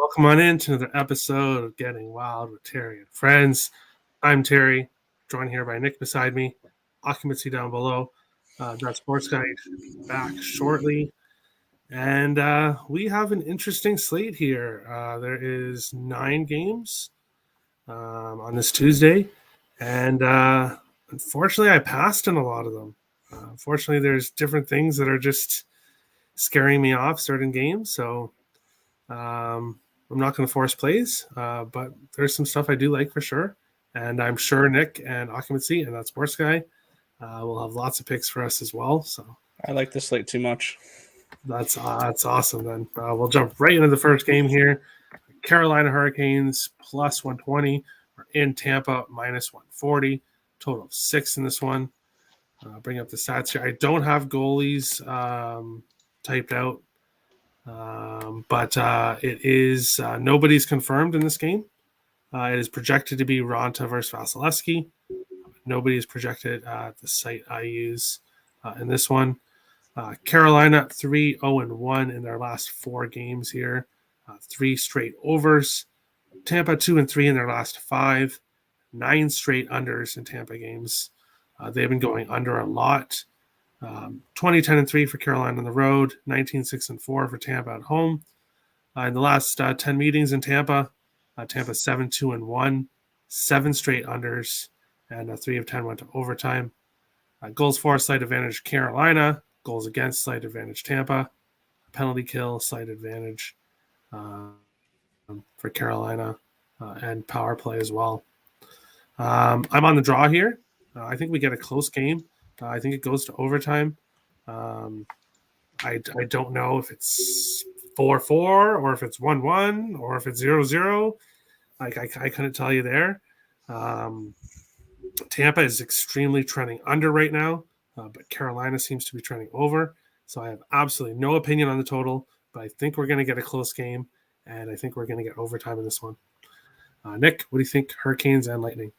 Welcome on in to another episode of Getting Wild with Terry and Friends. I'm Terry, joined here by Nick beside me, occupancy down below. That sports guy should be back shortly. And we have an interesting slate here. There is 9 games on this Tuesday. And unfortunately, I passed in a lot of them. Unfortunately, there's different things that are just scaring me off certain games. So I'm not going to force plays, but there's some stuff I do like for sure. And I'm sure Nick and Occupancy and that sports guy will have lots of picks for us as well. So I like this slate too much. That's awesome. Then we'll jump right into the first game here. Carolina Hurricanes plus 120 are in Tampa minus 140. Total of 6 in this one. Bring up the stats here. I don't have goalies typed out. But it is nobody's confirmed in this game. It is projected to be Ronta versus Vasilevsky. Nobody is projected at the site I use in this one. Carolina 3-0-1 in their last 4 games here. 3 straight overs. Tampa 2-3 in their last 5. 9 straight unders in Tampa games. They've been going under a lot. 20-10-3 for Carolina on the road, 19-6-4 for Tampa at home. In the last 10 meetings in Tampa, Tampa 7-2-1, 7 straight unders, and 3 of 10 went to overtime. Goals for slight advantage Carolina, goals against slight advantage Tampa, penalty kill slight advantage for Carolina, and power play as well. I'm on the draw here. I think we get a close game. I think it goes to overtime. I don't know if it's 4-4 or if it's 1-1 or if it's 0-0. Like I couldn't tell you there. Tampa is extremely trending under right now, but Carolina seems to be trending over. So I have absolutely no opinion on the total, but I think we're going to get a close game, and I think we're going to get overtime in this one. Nick, what do you think? Hurricanes and Lightning.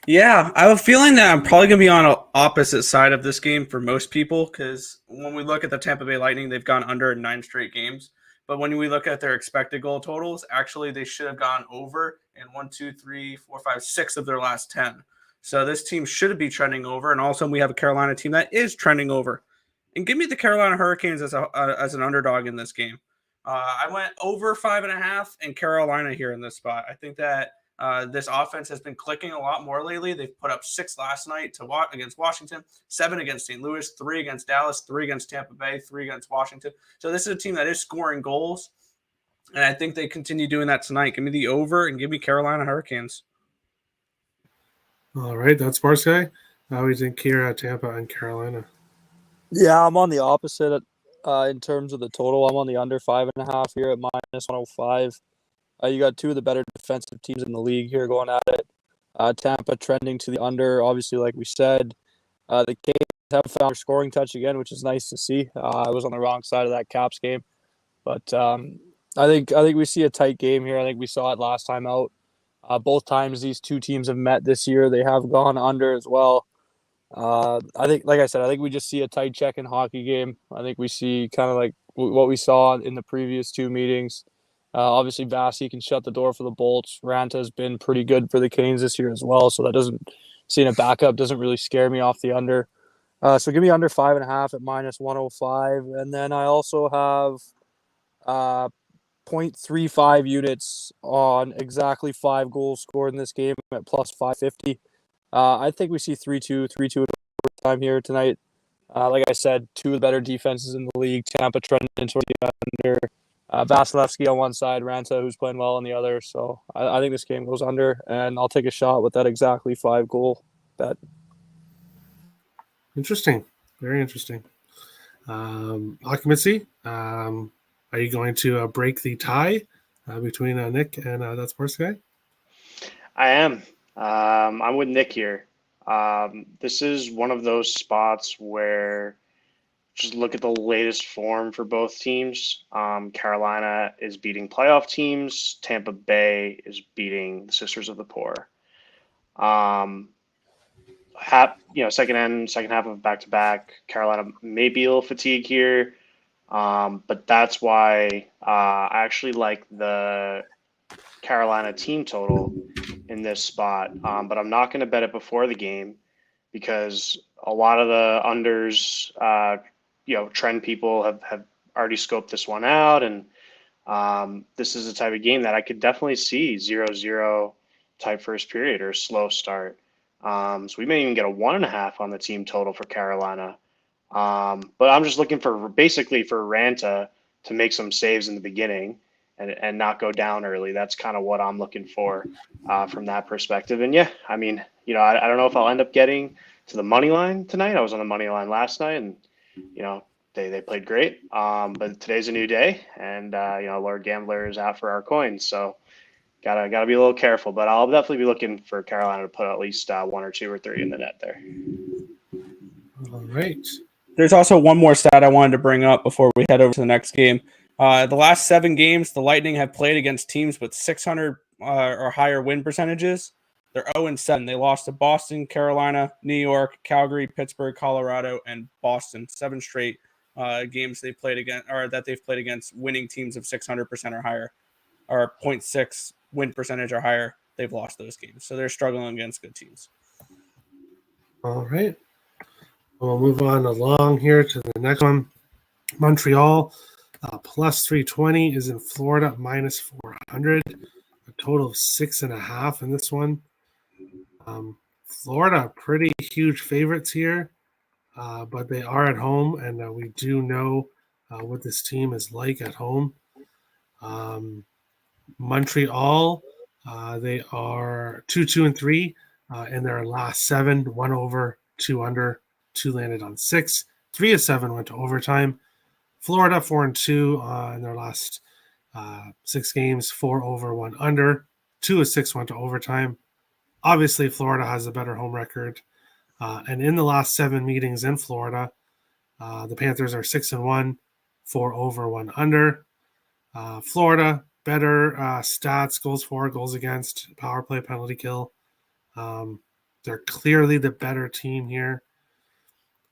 Yeah, I have a feeling that I'm probably going to be on the opposite side of this game for most people because when we look at the Tampa Bay Lightning, they've gone under in 9 straight games. But when we look at their expected goal totals, actually they should have gone over in 1, 2, 3, 4, 5, 6 of their last 10. So this team should be trending over. And also we have a Carolina team that is trending over. And give me the Carolina Hurricanes as an underdog in this game. I went over 5.5 in Carolina here in this spot. I think that this offense has been clicking a lot more lately. They've put up 6 last night against Washington, 7 against St. Louis, 3 against Dallas, 3 against Tampa Bay, 3 against Washington. So this is a team that is scoring goals, and I think they continue doing that tonight. Give me the over and give me Carolina Hurricanes. All right, that's Sports Guy. We think here Tampa and Carolina. Yeah, I'm on the opposite in terms of the total. I'm on the under 5.5 here at minus 105. You got 2 of the better defensive teams in the league here going at it. Tampa trending to the under, obviously, like we said. The Canes have found their scoring touch again, which is nice to see. I was on the wrong side of that Caps game. But I think we see a tight game here. I think we saw it last time out. Both times these 2 teams have met this year, they have gone under as well. I think, like I said, I think we just see a tight check in hockey game. I think we see kind of like what we saw in the previous 2 meetings. Obviously, Vasi can shut the door for the Bolts. Ranta has been pretty good for the Canes this year as well, so that doesn't seeing a backup doesn't really scare me off the under. So give me under 5.5 at minus 105, and then I also have 0.35 units on exactly 5 goals scored in this game at plus 550. I think we see 3-2 in overtime here tonight. Like I said, 2 of the better defenses in the league. Tampa trending toward the under. Vasilevsky on one side, Ranta, who's playing well on the other. So I think this game goes under, and I'll take a shot with that exactly 5-goal bet. Interesting. Very interesting. Occupancy. Are you going to break the tie between Nick and that sports guy? I am. I'm with Nick here. This is one of those spots where just look at the latest form for both teams. Carolina is beating playoff teams. Tampa Bay is beating the Sisters of the Poor. Second half of back-to-back. Carolina may be a little fatigued here. But that's why I actually like the Carolina team total in this spot. But I'm not going to bet it before the game because a lot of the unders, trend people have already scoped this one out. And this is the type of game that I could definitely see 0-0 type first period or a slow start. So we may even get a 1.5 on the team total for Carolina. But I'm just looking for basically for Ranta to make some saves in the beginning and not go down early. That's kind of what I'm looking for from that perspective. And yeah, I mean, I don't know if I'll end up getting to the money line tonight. I was on the money line last night, and they played great. But today's a new day, and Lord Gambler is out for our coins, so gotta be a little careful. But I'll definitely be looking for Carolina to put at least 1 or 2 or 3 in the net there. All right. There's also one more stat I wanted to bring up before we head over to the next game. The last 7 games, the Lightning have played against teams with 600 or higher win percentages. They're 0-7. They lost to Boston, Carolina, New York, Calgary, Pittsburgh, Colorado, and Boston. 7 straight games they played against, or that they've played against winning teams of 600% or higher, or 0.6 win percentage or higher. They've lost those games, so they're struggling against good teams. All right. We'll move on along here to the next one. Montreal plus 320 is in Florida minus 400. A total of 6.5 in this one. Florida, pretty huge favorites here, but they are at home, and we do know what this team is like at home. Montreal, they are 2-2-3 in their last 7, 1 over, 2 under, 2 landed on 6, 3 of 7 went to overtime. Florida 4-2 in their last 6 games, 4 over, 1 under, 2 of 6 went to overtime. Obviously, Florida has a better home record. And in the last 7 meetings in Florida, the Panthers are 6-1, 4 over, 1 under. Florida, better stats, goals for, goals against, power play, penalty kill. They're clearly the better team here.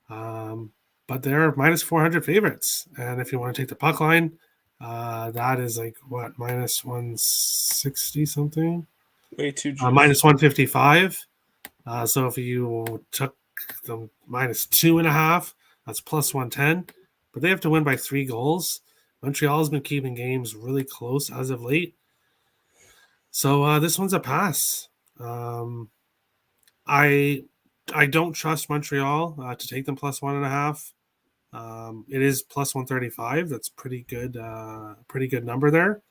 But they're minus 400 favorites. And if you want to take the puck line, that is like, what, minus 160 something? Way too juicy. Minus 155. So if you took the minus 2.5, that's plus 110. But they have to win by 3 goals. Montreal has been keeping games really close as of late. So this one's a pass. I don't trust Montreal to take them plus 1.5. It is plus 135. That's pretty good number there.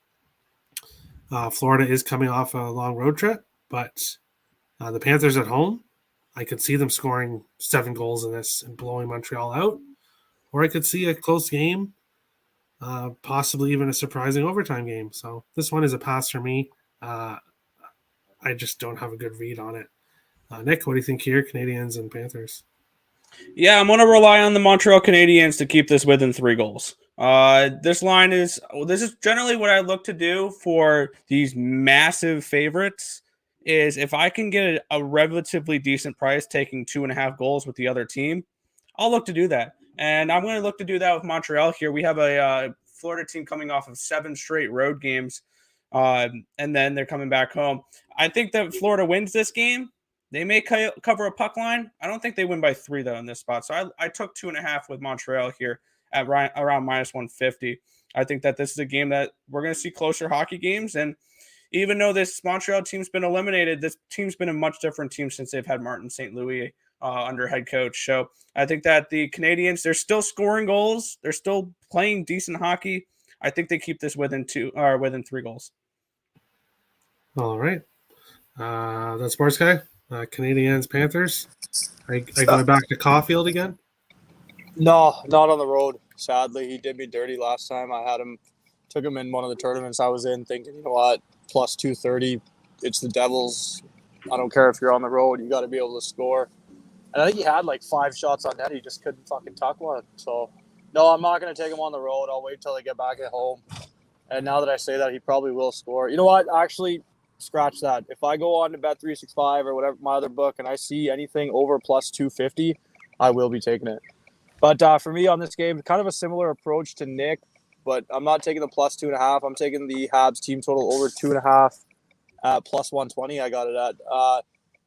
Florida is coming off a long road trip, but the Panthers at home, I could see them scoring 7 goals in this and blowing Montreal out. Or I could see a close game, possibly even a surprising overtime game. So this one is a pass for me. I just don't have a good read on it. Nick, what do you think here, Canadiens and Panthers? Yeah, I'm going to rely on the Montreal Canadiens to keep this within 3 goals. This is generally what I look to do for these massive favorites is if I can get a relatively decent price taking 2.5 goals with the other team, I'll look to do that. And I'm going to look to do that with Montreal here. We have a Florida team coming off of 7 straight road games, and then they're coming back home. I think that Florida wins this game. They may cover a puck line. I don't think they win by 3, though, in this spot. So I took 2.5 with Montreal here at around minus 150. I think that this is a game that we're going to see closer hockey games. And even though this Montreal team's been eliminated, this team's been a much different team since they've had Martin St. Louis under head coach. So I think that the Canadiens, they're still scoring goals. They're still playing decent hockey. I think they keep this within 3 goals. All right. That's Sports Guy. Canadiens, Panthers. Are you going back to Caulfield again? No, not on the road. Sadly, he did me dirty last time. Took him in one of the tournaments I was in, thinking, you know what, plus 230. It's the Devils. I don't care if you're on the road. You got to be able to score. And I think he had like 5 shots on net. He just couldn't fucking tuck one. So, no, I'm not going to take him on the road. I'll wait till I get back at home. And now that I say that, he probably will score. You know what? Actually, scratch that. If I go on to Bet365 or whatever, my other book, and I see anything over plus 250, I will be taking it. But for me on this game, kind of a similar approach to Nick, but I'm not taking the plus 2.5. I'm taking the Habs team total over 2.5 at plus 120. I got it at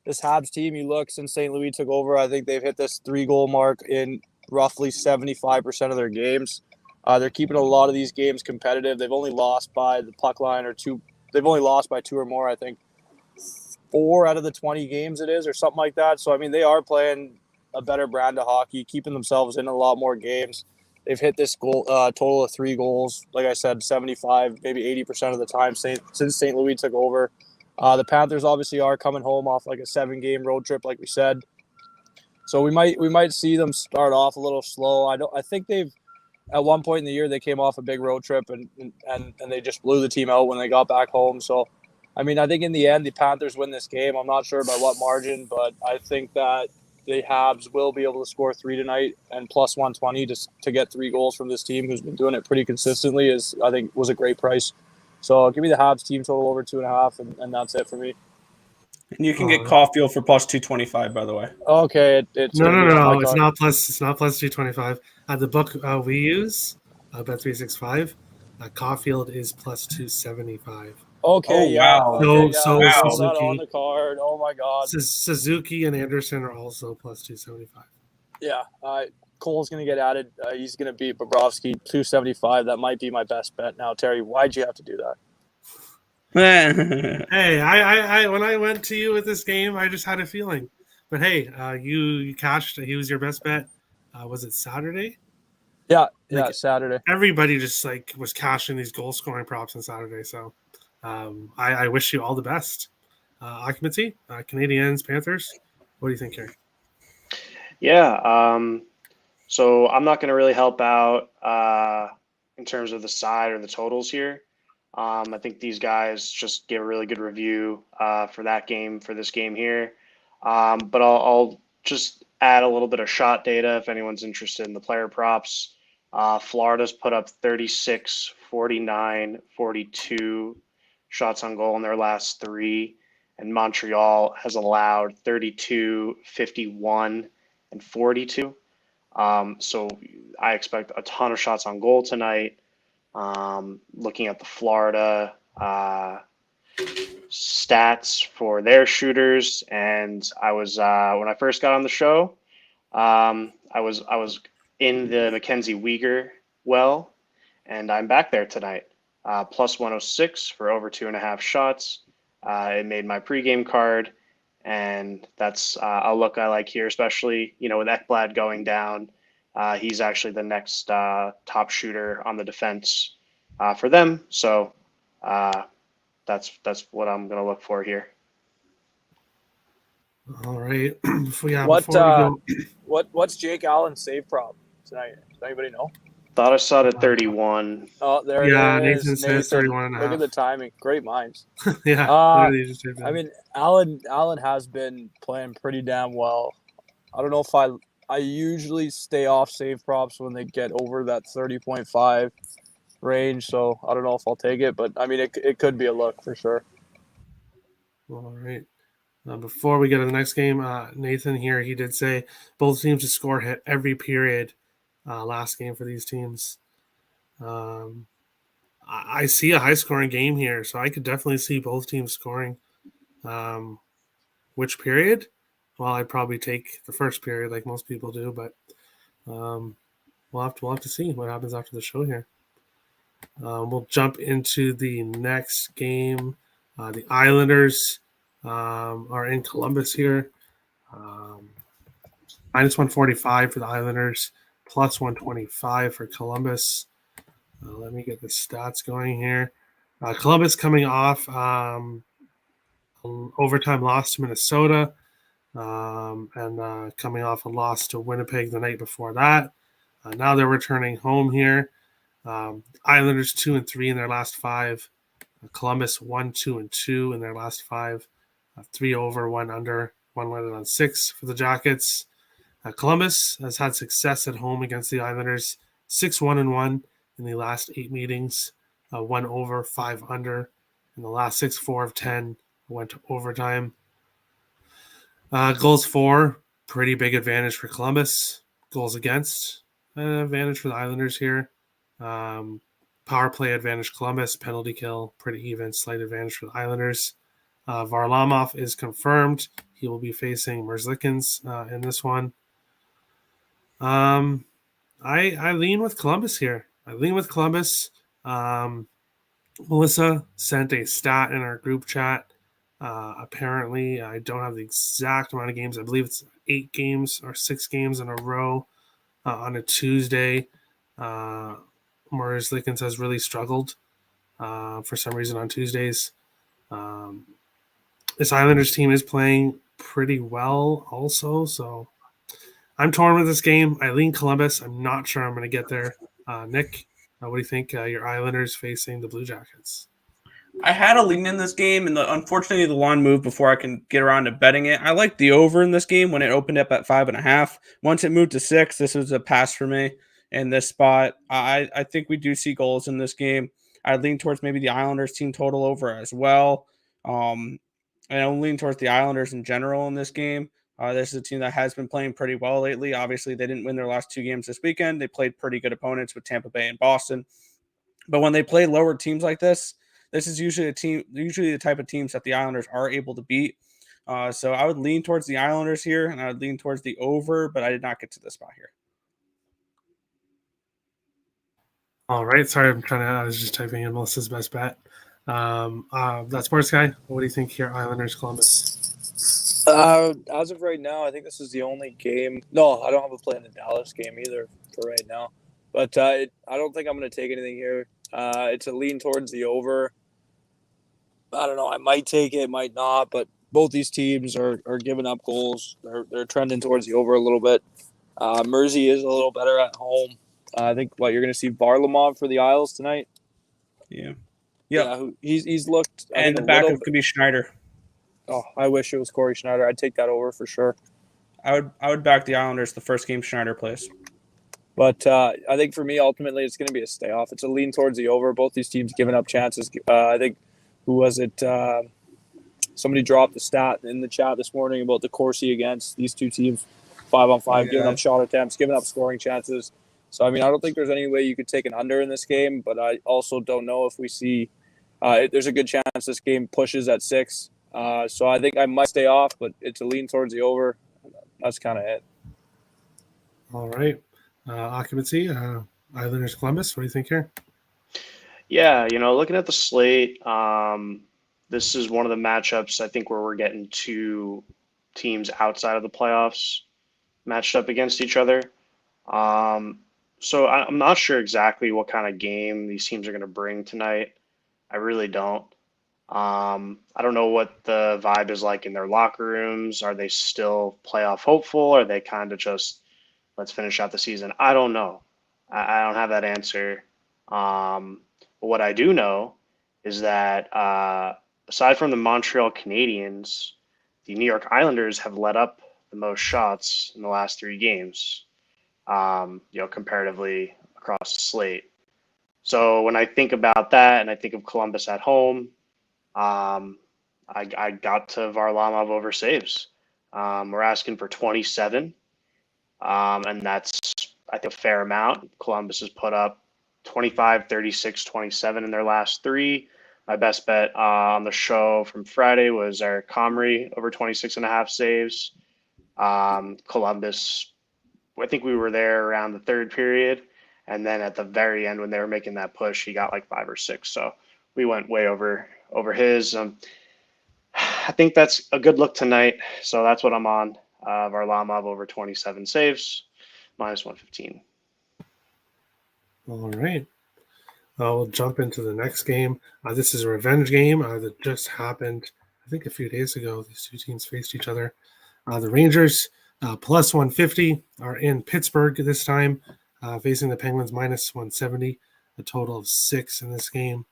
this Habs team. You look since St. Louis took over, I think they've hit this 3-goal mark in roughly 75% of their games. They're keeping a lot of these games competitive. They've only lost by the puck line or two. They've only lost by 2 or more, I think. 4 out of the 20 games it is, or something like that. So I mean, they are playing a better brand of hockey, keeping themselves in a lot more games. They've hit this goal total of 3 goals. Like I said, 75, maybe 80% of the time since St. Louis took over. The Panthers obviously are coming home off like a 7-game road trip, like we said. So we might see them start off a little slow. I think they've at one point in the year they came off a big road trip and they just blew the team out when they got back home. So I mean, I think in the end the Panthers win this game. I'm not sure by what margin, but I think that the Habs will be able to score 3 tonight, and plus 120 to get 3 goals from this team who's been doing it pretty consistently was a great price. So give me the Habs team total over 2.5, and that's it for me. And you can get Caulfield for plus 225, by the way. Okay, it's no. It's not plus 225. The book we use, Bet365, Caulfield is plus 275. Okay, wow. So Suzuki. Suzuki On the card. Oh my God. Suzuki and Anderson are also plus 275. Yeah, Cole's going to get added. He's going to beat Bobrovsky 275. That might be my best bet now. Terry, why'd you have to do that? Hey, I when I went to you with this game, I just had a feeling. But hey, you cashed. He was your best bet. Was it Saturday? Yeah, Like, Saturday. Everybody just was cashing these goal scoring props on Saturday. So I wish you all the best. Occupancy, Canadiens, Panthers. What do you think here? Yeah. So I'm not going to really help out in terms of the side or the totals here. I think these guys just gave a really good review for that game, for this game here. But I'll just add a little bit of shot data if anyone's interested in the player props. Florida's put up 36, 49, 42 shots on goal in their last 3. And Montreal has allowed 32, 51, and 42. So I expect a ton of shots on goal tonight. Looking at the Florida stats for their shooters, and I was when I first got on the show, I was in the Mackenzie Weegar well, and I'm back there tonight. Plus 106 for over 2.5 shots. It made my pregame card, and that's a look I like here, especially with Ekblad going down. He's actually the next top shooter on the defense for them. So that's what I'm going to look for here. All right. What's Jake Allen's save prop tonight? Does anybody know? Thought I saw it at 31. Oh, there it is. Nathan says 31 Look at the timing. Great minds. Yeah. I mean, Allen has been playing pretty damn well. I don't know if I usually stay off save props when they get over that 30.5 range, so I don't know if I'll take it, but I mean, it could be a look for sure. All right. Before we get to the next game, Nathan here, he did say both teams to score hit every period last game for these teams. I see a high-scoring game here, so I could definitely see both teams scoring. Which period? Well, I'd probably take the first period like most people do, but we'll have to see what happens after the show here. We'll jump into the next game. The Islanders are in Columbus here. Minus 145 for the Islanders, plus 125 for Columbus. Let me get the stats going here. Columbus coming off overtime loss to Minnesota, and coming off a loss to Winnipeg the night before that. Now they're returning home here. Islanders 2-3 in their last 5. Columbus 1-2-2 in their last 5. 3 over, 1 under, 1 landed on 6 for the Jackets. Columbus has had success at home against the Islanders, 6-1-1 in the last 8 meetings, 1 over, 5 under. In the last 6, 4 of 10 went to overtime. Goals for, pretty big advantage for Columbus. goals against advantage for the Islanders here. Power play advantage Columbus, penalty kill pretty even, slight advantage for the Islanders. Varlamov is confirmed. He will be facing Merzlikins in this one. I lean with Columbus here. Melissa sent a stat in our group chat. Apparently, I don't have the exact amount of games. I believe it's 8 games or 6 games in a row on a Tuesday. Merzlikins has really struggled for some reason on Tuesdays. This Islanders team is playing pretty well also, so I'm torn with this game. I lean Columbus. I'm not sure I'm going to get there. Nick, what do you think? Your Islanders facing the Blue Jackets. I had a lean in this game, and unfortunately the line moved before I can get around to betting it. I liked the over in this game when it opened up at 5.5. Once it moved to 6, this was a pass for me in this spot. I think we do see goals in this game. I lean towards maybe the Islanders team total over as well. And I lean towards the Islanders in general in this game. This is a team that has been playing pretty well lately. Obviously, they didn't win their last 2 games this weekend. They played pretty good opponents with Tampa Bay and Boston. But when they play lower teams like this is usually the type of teams that the Islanders are able to beat. So I would lean towards the Islanders here, and I would lean towards the over, but I did not get to this spot here. All right. Sorry, I was just typing in Melissa's best bet. That sports guy, what do you think here, Islanders, Columbus? As of right now, I think this is the only game. No, I don't have a play in the Dallas game either for right now. But I don't think I'm going to take anything here. It's a lean towards the over. I don't know. I might take it, might not. But both these teams are giving up goals. They're trending towards the over a little bit. Mersey is a little better at home. I think you're going to see Varlamov for the Isles tonight. Yeah. Yeah. He's looked. And the backup could be Schneider. Oh, I wish it was Corey Schneider. I'd take that over for sure. I would back the Islanders the first game Schneider plays. But I think for me, ultimately, it's going to be a stay off. It's a lean towards the over. Both these teams giving up chances. I think, who was it? Somebody dropped the stat in the chat this morning about the Corsi against these two teams, 5-on-5, giving up shot attempts, giving up scoring chances. So, I mean, I don't think there's any way you could take an under in this game, but I also don't know if we see there's a good chance this game pushes at 6. So I think I might stay off, but it's a lean towards the over. That's kind of it. All right. Occupancy, Islanders, Columbus. What do you think here? Yeah, looking at the slate, this is one of the matchups I think where we're getting 2 teams outside of the playoffs matched up against each other. So I'm not sure exactly what kind of game these teams are going to bring tonight. I really don't. I don't know what the vibe is like in their locker rooms. Are they still playoff hopeful? Are they kind of just let's finish out the season? I don't know. I don't have that answer. But what I do know is that aside from the Montreal Canadiens, the New York Islanders have let up the most shots in the last 3 games, comparatively across the slate. So when I think about that and I think of Columbus at home, I got to Varlamov over saves. We're asking for 27. And that's, I think, a fair amount. Columbus has put up 25, 36, 27 in their last 3. My best bet on the show from Friday was Eric Comrie over 26.5 saves. Columbus, I think we were there around the 3rd period. And then at the very end, when they were making that push, he got like 5 or 6. So we went way over his. I think that's a good look tonight. So that's what I'm on. Varlamov over 27 saves, -115. All right. We'll jump into the next game. This is a revenge game that just happened, I think, a few days ago. These 2 teams faced each other. The Rangers, +150, are in Pittsburgh this time, facing the Penguins, -170, a total of 6 in this game.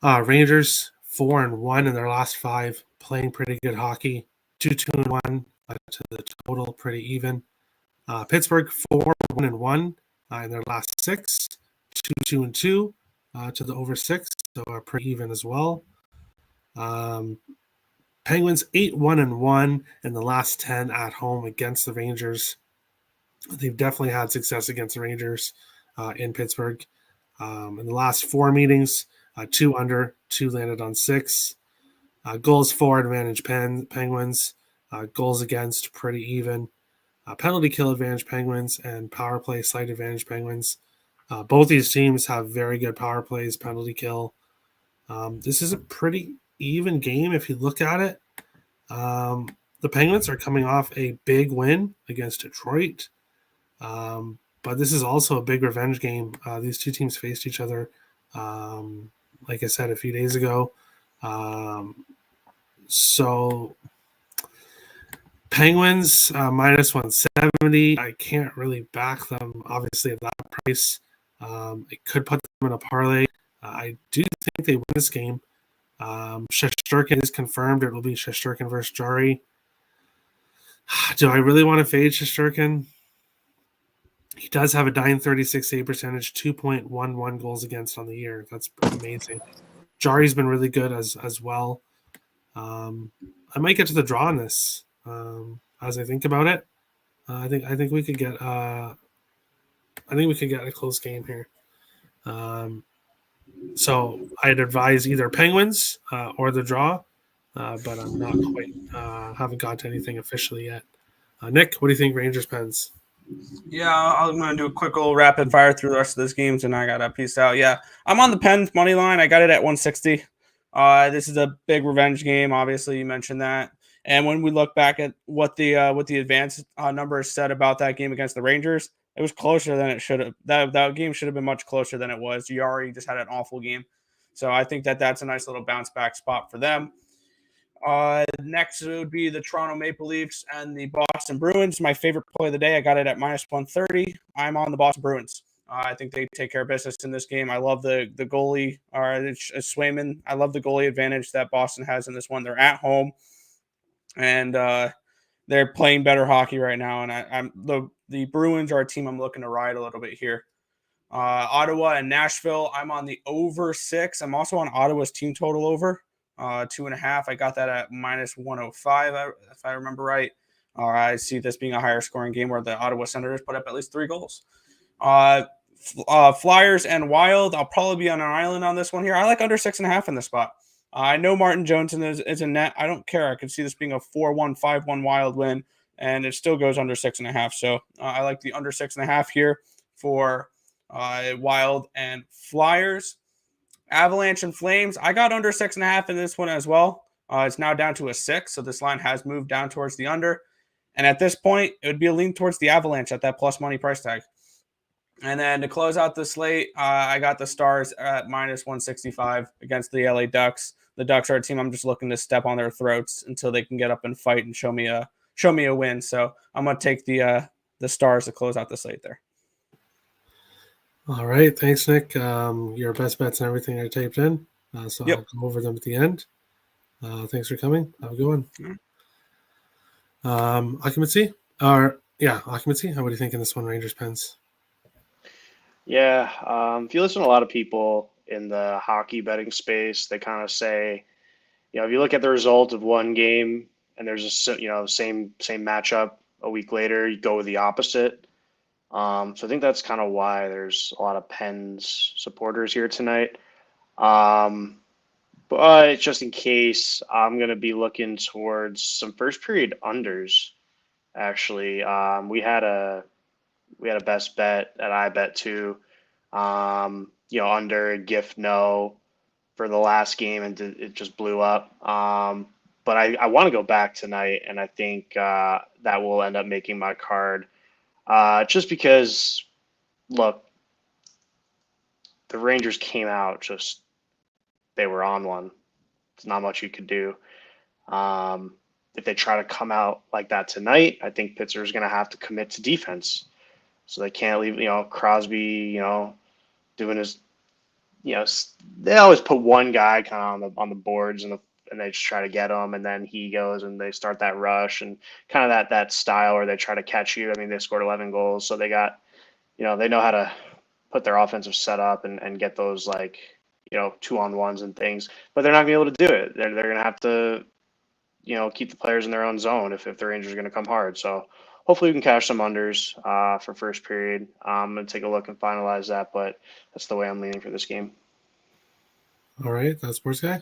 Rangers, 4-1 in their last 5, playing pretty good hockey. 2-2-1 to the total, pretty even. Pittsburgh, 4-1 in their last 6, 2-2 to the over 6, so are pretty even as well. Penguins, 8-1 in the last 10 at home against the Rangers. They've definitely had success against the Rangers in Pittsburgh. In the last 4 meetings, 2 under, 2 landed on 6. Goals for advantage Penguins. Goals against pretty even. Penalty kill advantage Penguins and power play slight advantage Penguins. Both these teams have very good power plays, penalty kill. This is a pretty even game if you look at it. The Penguins are coming off a big win against Detroit. But this is also a big revenge game. These two teams faced each other, like I said, a few days ago. So Penguins minus 170. I can't really back them, obviously, at that price. It could put them in a parlay. I do think they win this game. Shesterkin is confirmed. It will be Shesterkin versus Jari. Do I really want to fade Shesterkin? He does have a 936 save percentage, 2.11 goals against on the year. That's amazing. Jari's been really good as well. I might get to the draw on this as I think about it. I think we could get a close game here. So I'd advise either Penguins or the draw, but I'm not quite haven't got to anything officially yet. Nick, what do you think? Rangers Pens. Yeah, I'm going to do a quick little rapid fire through the rest of this games, and I got to peace out. Yeah, I'm on the Pens money line. I got it at 160. This is a big revenge game. Obviously, you mentioned that. And when we look back at what the advanced numbers said about that game against the Rangers, it was closer than it should have. That game should have been much closer than it was. Jari just had an awful game. So I think that's a nice little bounce back spot for them. Next would be the Toronto Maple Leafs and the Boston Bruins. My favorite play of the day. I got it at minus 130. I'm on the Boston Bruins. I think they take care of business in this game. I love the goalie, Swayman. I love the goalie advantage that Boston has in this one. They're at home, and they're playing better hockey right now. And the Bruins are a team I'm looking to ride a little bit here. Ottawa and Nashville. I'm on the over 6. I'm also on Ottawa's team total over. 2.5. I got that at minus 105, if I remember right. I see this being a higher scoring game where the Ottawa Senators put up at least 3 goals. Flyers and Wild. I'll probably be on an island on this one here. I like under 6.5 in this spot. I know Martin Jones is a net. I don't care. I could see this being a 4-1, 5-1 Wild win, and it still goes under 6.5. So I like the under 6.5 here for Wild and Flyers. Avalanche and Flames. I got under 6.5 in this one as well. It's now down to a 6, so this line has moved down towards the under. And at this point, it would be a lean towards the Avalanche at that plus money price tag. And then to close out the slate, I got the Stars at minus 165 against the LA Ducks. The Ducks are a team I'm just looking to step on their throats until they can get up and fight and show me a win. So I'm going to take the Stars to close out the slate there. All right. Thanks, Nick. Your best bets and everything I typed in. So Yep. I'll go over them at the end. Thanks for coming. Have a good one. Occupancy. Occupancy. What do you think in this one, Rangers Pens? Yeah, if you listen to a lot of people in the hockey betting space, they kind of say, if you look at the result of one game and there's a same matchup a week later, you go with the opposite. So I think that's kind of why there's a lot of Pens supporters here tonight. But just in case, I'm going to be looking towards some first period unders. Actually, we had a best bet that I bet too. Under gift no for the last game, and it just blew up. But I want to go back tonight, and I think that will end up making my card. Just because, look, the Rangers came out they were on one. There's not much you could do. If they try to come out like that tonight, I think Pittsburgh's going to have to commit to defense. So they can't leave, Crosby, doing his, they always put one guy kind of on the boards and they just try to get him, and then he goes and they start that rush and kind of that style where they try to catch you. I mean, they scored 11 goals, so they got, they know how to put their offensive setup and get those 2-on-1s and things, but they're not going to be able to do it. They're going to have to, keep the players in their own zone if the Rangers are going to come hard. So hopefully we can cash some unders for first period. I'm going to take a look and finalize that, but that's the way I'm leaning for this game. All right, that's Sports Guy.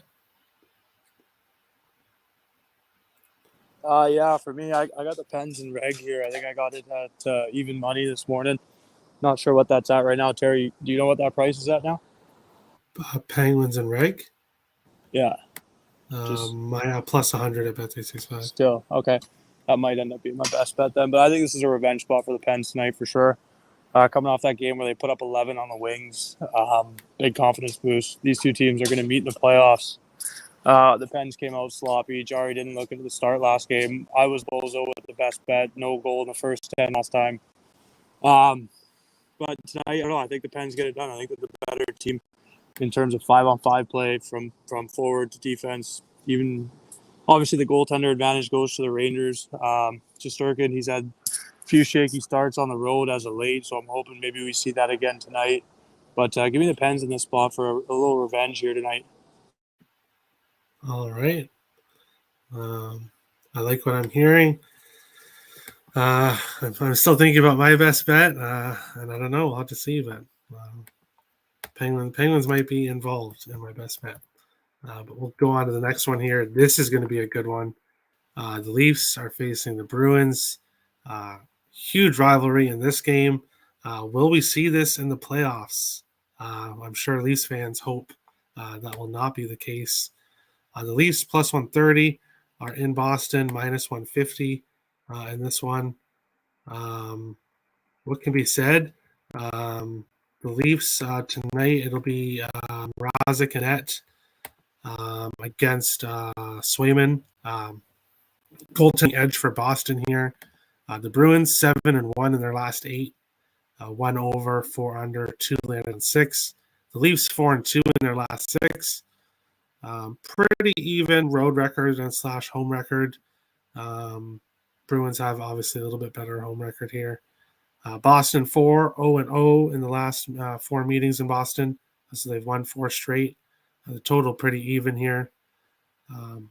Yeah, for me, I got the Pens and reg here. I think I got it at even money this morning. Not sure what that's at right now. Terry, do you know what that price is at now? Penguins and Reg. Yeah, My plus 100 at Bet365. still. Okay. That might end up being my best bet then. But I think this is a revenge spot for the Pens tonight for sure. Coming off that game where they put up 11 on the Wings. Big confidence boost. These two teams are going to meet in the playoffs. The Pens came out sloppy. Jari didn't look into the start last game. I was bozo with the best bet. No goal in the first 10 last time. But tonight, I don't know. I think the Pens get it done. I think they're the better team in terms of 5-on-5 play from forward to defense. Even obviously the goaltender advantage goes to the Rangers. Shesterkin, he's had a few shaky starts on the road as of late, so I'm hoping maybe we see that again tonight. But give me the Pens in this spot for a little revenge here tonight. All right. I like what I'm hearing. I'm still thinking about my best bet, and I don't know. I'll have to see, but Penguins might be involved in my best bet. But we'll go on to the next one here. This is going to be a good one. The Leafs are facing the Bruins. Huge rivalry in this game. Will we see this in the playoffs? I'm sure Leafs fans hope that will not be the case. The Leafs plus 130 are in Boston, minus 150 in this one. What can be said? The Leafs tonight, it'll be Razik and Et against Swayman. Goaltending edge for Boston here. The Bruins 7-1 in their last 8. 1 over, 4 under, 2 landed, and 6. The Leafs 4-2 in their last 6. Pretty even road record and / home record. Bruins have obviously a little bit better home record here. Boston 4-0-0 in the last 4 meetings in Boston. So they've won 4 straight. The total pretty even here.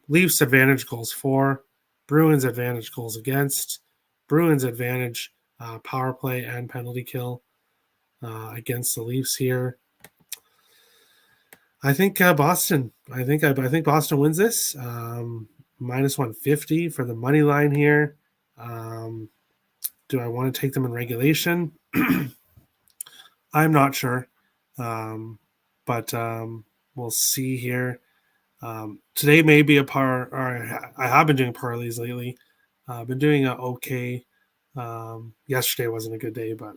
Leafs advantage goals for. Bruins advantage goals against. Bruins advantage power play and penalty kill against the Leafs here. I think Boston. I think Boston wins this. Minus 150 for the money line here. Do I want to take them in regulation? I'm not sure, but we'll see here. Today may be a par. Or I have been doing parlays lately. I've been doing okay. Yesterday wasn't a good day, but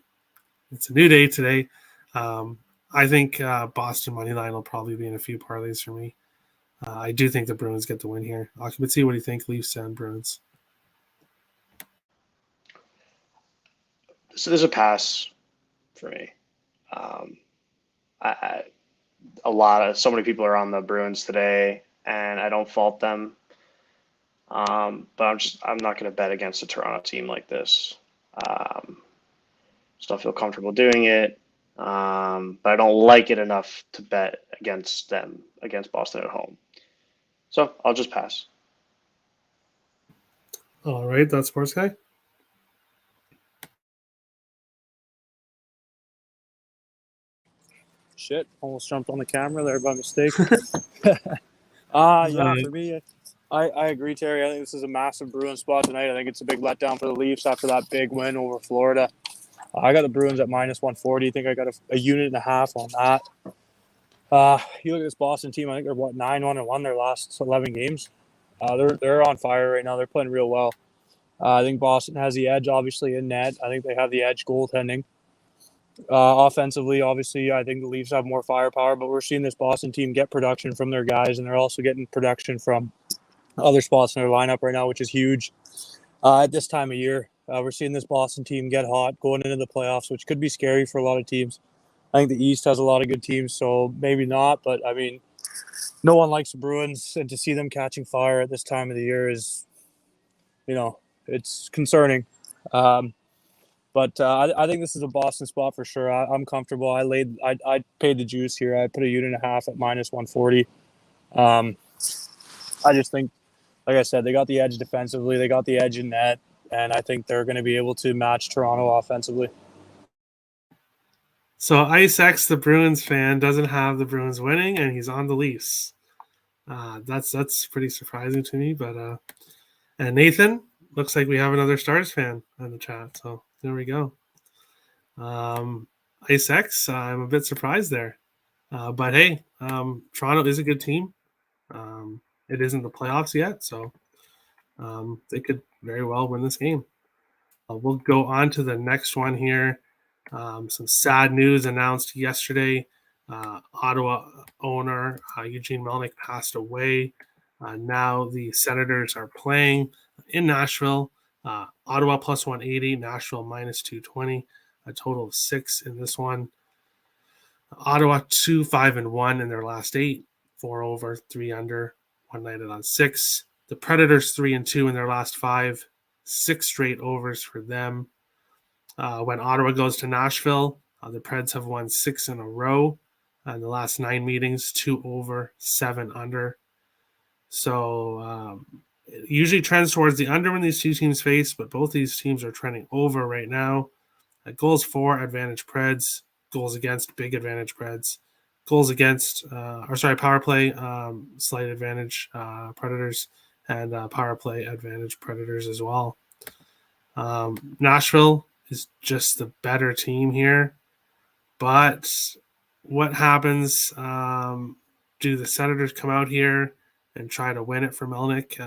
it's a new day today. I think Boston money line will probably be in a few parlays for me. I do think the Bruins get the win here. Occupancy, what do you think, Leafs and Bruins? So there's a pass for me. So many people are on the Bruins today, and I don't fault them. But I'm not going to bet against a Toronto team like this. Just don't feel comfortable doing it. But I don't like it enough to bet against them, against Boston at home. So I'll just pass. All right, that's Sports Guy. Shit, almost jumped on the camera there by mistake. Yeah, for me, I agree, Terry. I think this is a massive Bruins spot tonight. I think it's a big letdown for the Leafs after that big win over Florida. I got the Bruins at minus 140. I think I got a unit and a half on that. You look at this Boston team. I think they're 9-1-1 their last 11 games. They're on fire right now. They're playing real well. I think Boston has the edge, obviously, in net. I think they have the edge goaltending. Offensively, obviously, I think the Leafs have more firepower, but we're seeing this Boston team get production from their guys, and they're also getting production from other spots in their lineup right now, which is huge at this time of year. We're seeing this Boston team get hot going into the playoffs, which could be scary for a lot of teams. I think the East has a lot of good teams, so maybe not. But, I mean, no one likes the Bruins, and to see them catching fire at this time of the year is, it's concerning. But I think this is a Boston spot for sure. I'm comfortable. I paid the juice here. I put a unit and a half at minus 140. I just think, like I said, they got the edge defensively. They got the edge in net. and I think they're going to be able to match Toronto offensively. So Ice X, the Bruins fan, doesn't have the Bruins winning, and he's on the Leafs. That's pretty surprising to me. But and Nathan, looks like we have another Stars fan in the chat. So there we go. Ice X, I'm a bit surprised there. But hey, Toronto is a good team. It isn't the playoffs yet, so they could very well win this game. We'll go on to the next one here. Some sad news announced yesterday. Ottawa owner Eugene Melnyk passed away. Now the Senators are playing in Nashville. Ottawa plus 180, Nashville minus 220. A total of 6 in this one. Ottawa 2-5-1 in their last 8, 4 over, 3 under, 1 nighted on 6. The Predators 3-2 in their last 5, 6 straight overs for them. When Ottawa goes to Nashville, the Preds have won 6 in a row in the last 9 meetings, 2 over, 7 under. So it usually trends towards the under when these two teams face, but both these teams are trending over right now. Goals for, advantage Preds. Goals against, big advantage Preds. Goals against, power play, slight advantage Predators, and power play advantage Predators as well. Nashville is just the better team here. But what happens? Do the Senators come out here and try to win it for Melnyk?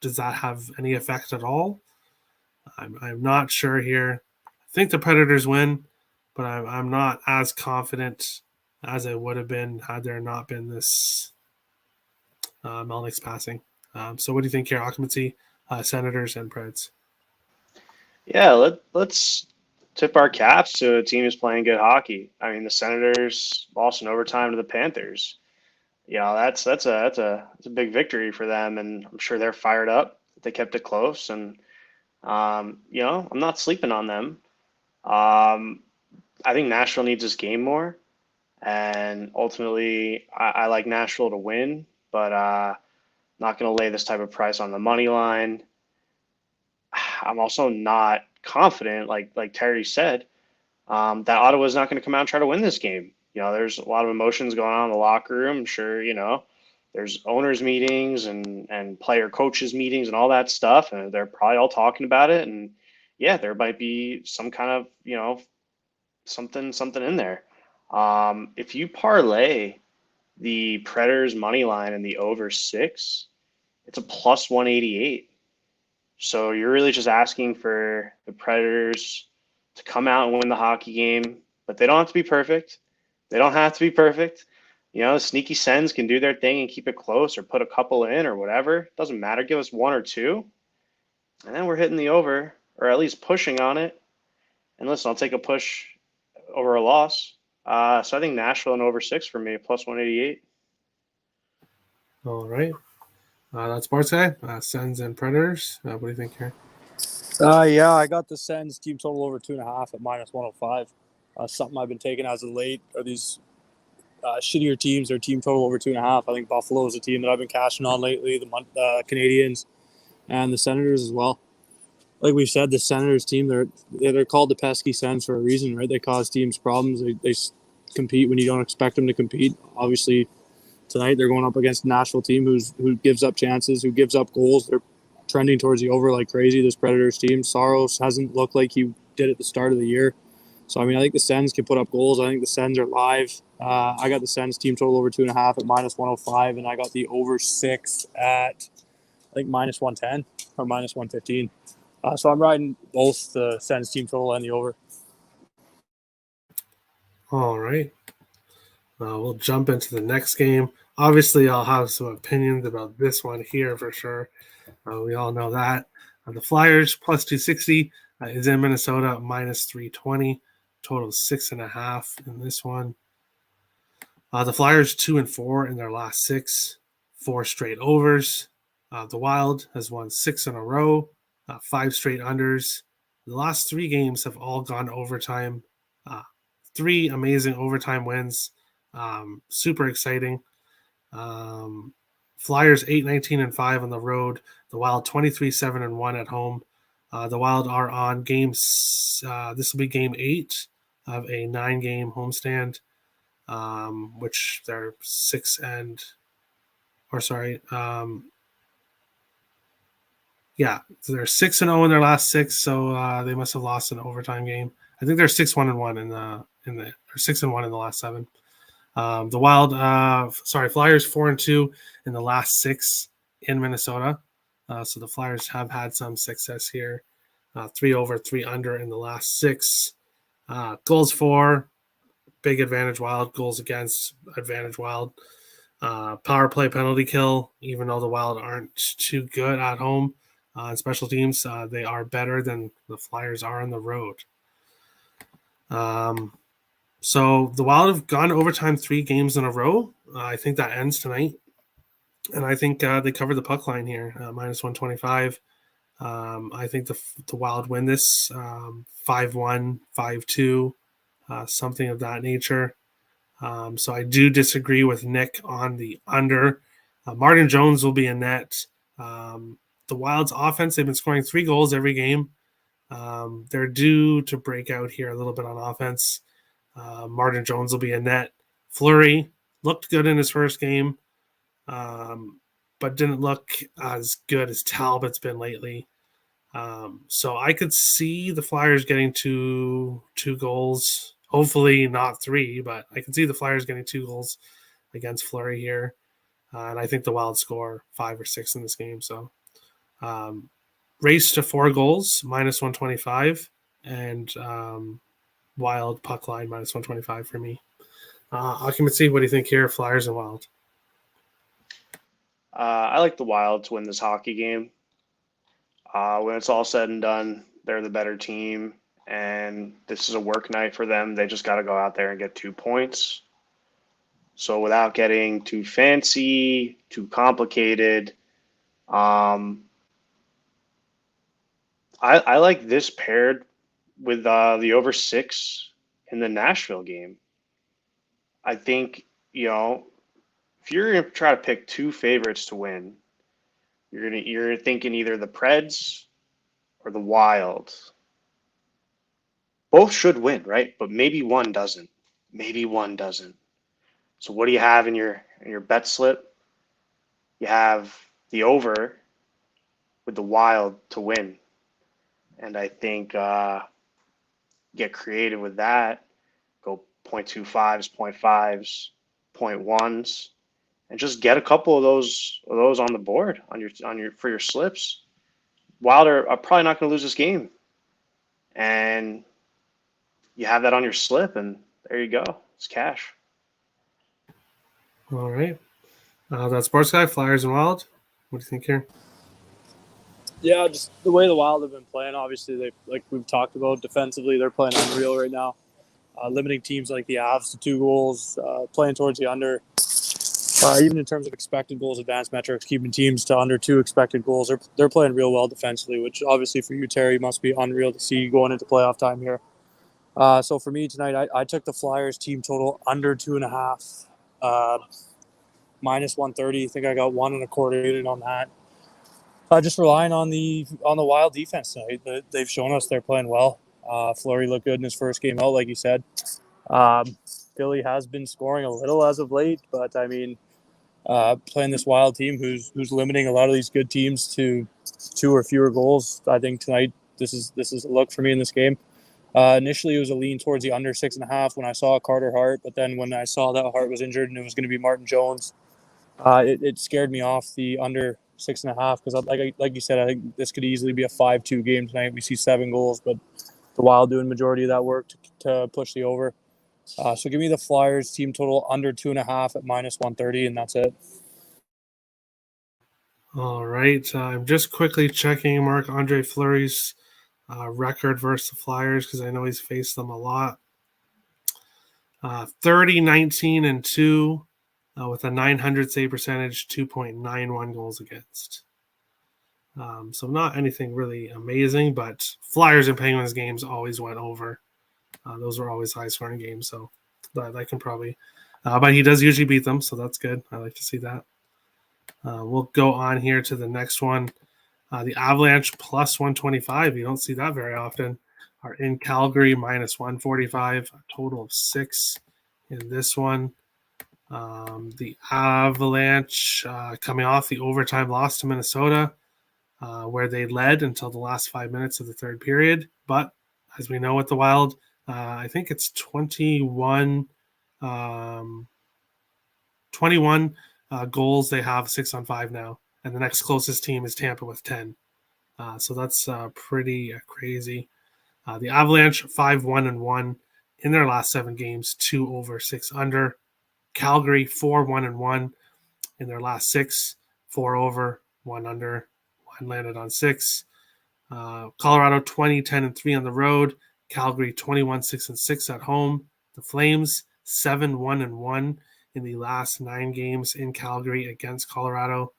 Does that have any effect at all? I'm not sure here. I think the Predators win, but I'm not as confident as I would have been had there not been this Melnyk's passing. So what do you think here? Occupancy, Senators, and Preds. Yeah, let's tip our caps to a team who's playing good hockey. I mean, the Senators lost in overtime to the Panthers. That's a big victory for them, and I'm sure they're fired up. They kept it close, and I'm not sleeping on them. I think Nashville needs this game more, and ultimately, I like Nashville to win, but not going to lay this type of price on the money line. I'm also not confident, like Terry said, that Ottawa is not going to come out and try to win this game. There's a lot of emotions going on in the locker room. I'm sure, there's owners meetings and player coaches meetings and all that stuff. And they're probably all talking about it. And yeah, there might be some kind of, something in there. If you parlay the Predators money line and the over 6, it's a plus 188. So you're really just asking for the Predators to come out and win the hockey game, but they don't have to be perfect. The sneaky Sens can do their thing and keep it close or put a couple in or whatever. Doesn't matter. Give us 1 or 2. And then we're hitting the over, or at least pushing on it. And listen, I'll take a push over a loss. So I think Nashville and over 6 for me, plus 188. All right. That's Bart's guy. Sens and Predators. What do you think here? Yeah, I got the Sens team total over 2.5 at minus 105. Something I've been taking as of late are these shittier teams. Their team total over 2.5. I think Buffalo is a team that I've been cashing on lately. The Canadians and the Senators as well. Like we've said, the Senators team, they're called the pesky Sens for a reason, right? They cause teams problems. They compete when you don't expect them to compete. Obviously, tonight they're going up against a Nashville team who gives up chances, who gives up goals. They're trending towards the over like crazy, this Predators team. Saros hasn't looked like he did at the start of the year. So, I think the Sens can put up goals. I think the Sens are live. I got the Sens team total over 2.5 at minus 105, and I got the over 6 at, I think, minus 110 or minus 115. So I'm riding both the Sens team total and the over. All right. We'll jump into the next game. Obviously, I'll have some opinions about this one here for sure. We all know that. The Flyers plus 260 is in Minnesota minus 320. Total 6.5 in this one. The Flyers 2-4 in their last 6, 4 straight overs. The Wild has won 6 in a row, 5 straight unders. The last 3 games have all gone overtime. 3 amazing overtime wins. Super exciting. Flyers 8-19-5 on the road. The Wild 23-7-1 at home. The Wild are on games. This will be game 8 of a 9-game homestand, which they're 6 and, or sorry, yeah, so they're 6-0 in their last 6, so they must have lost an overtime game. I think they're 6-1-1 or 6-1 in the last 7. The Wild, Flyers 4-2 in the last 6 in Minnesota. So the Flyers have had some success here. 3 over, 3 under in the last 6. Goals for, big advantage Wild. Goals against, advantage Wild. Power play, penalty kill, even though the Wild aren't too good at home on special teams, they are better than the Flyers are on the road. So the Wild have gone to overtime 3 games in a row. I think that ends tonight. And I think they cover the puck line here, minus 125. I think the Wild win this 5-1, 5-2, something of that nature. So I do disagree with Nick on the under. Martin Jones will be in net. The Wild's offense, they've been scoring 3 goals every game. They're due to break out here a little bit on offense. Martin Jones will be in net. Fleury looked good in his first game, but didn't look as good as Talbot's been lately. So I could see the Flyers getting two goals. Hopefully not 3, but I can see the Flyers getting 2 goals against Fleury here. And I think the Wild score 5 or 6 in this game. So race to 4 goals, minus 125, and Wild puck line, minus 125 for me. Occupancy, what do you think here, Flyers and Wild? I like the Wild to win this hockey game. When it's all said and done, they're the better team, and this is a work night for them. They just got to go out there and get 2 points. So without getting too fancy, too complicated, I like this paired with the over 6 in the Nashville game. I think, if you're going to try to pick 2 favorites to win, you're thinking either the Preds or the Wild. Both should win, right? But maybe one doesn't. Maybe one doesn't. So what do you have in your bet slip? You have the over with the Wild to win. And I think get creative with that. Go 0.25s, 0.5s, 0.1s, and just get a couple of those on the board on your for your slips. Wild are probably not going to lose this game, and you have that on your slip, and there you go. It's cash. All right. That's Sports Guy, Flyers and Wild. What do you think here? Yeah, just the way the Wild have been playing. Obviously, they, like we've talked about, defensively, they're playing unreal right now. Limiting teams like the Avs to 2 goals, playing towards the under. Even in terms of expected goals, advanced metrics, keeping teams to under 2 expected goals. They're playing real well defensively, which obviously for you, Terry, must be unreal to see going into playoff time here. So for me tonight, I took the Flyers team total under 2.5, minus 130. I think I got 1.25 in on that. Just relying on the Wild defense tonight. They've shown us they're playing well. Fleury looked good in his first game out, like you said. Philly has been scoring a little as of late, but I mean, playing this Wild team who's limiting a lot of these good teams to 2 or fewer goals. I think tonight this is a look for me in this game. Initially, it was a lean towards the under 6.5 when I saw Carter Hart, but then when I saw that Hart was injured and it was going to be Martin Jones, it scared me off the under 6.5 because, like you said, I think this could easily be a 5-2 game tonight. We see 7 goals, but the Wild doing majority of that work to push the over. So give me the Flyers team total under 2.5 at minus 130, and that's it. All right. I'm just quickly checking Marc-Andre Fleury's record versus the Flyers because I know he's faced them a lot. 30, 19, and 2 with a 900 save percentage, 2.91 goals against. So not anything really amazing, but Flyers and Penguins games always went over. Those were always high-scoring games, so that can probably but he does usually beat them, so that's good. I like to see that. We'll go on here to the next one. The Avalanche plus 125. You don't see that very often. Are in Calgary minus 145. A total of 6 in this one. The Avalanche coming off the overtime loss to Minnesota, where they led until the last 5 minutes of the third period. But as we know with the Wild, I think it's 21 goals they have, 6-on-5 now. And the next closest team is Tampa with 10. So that's pretty crazy. The Avalanche 5-1-1 in their last 7 games, 2 over, 6 under. Calgary 4-1-1 in their last 6, 4 over, 1 under, 1 landed on 6. Colorado 20-10-3 on the road. Calgary 21-6-6 at home. The Flames 7-1-1 in the last 9 games in Calgary against Colorado.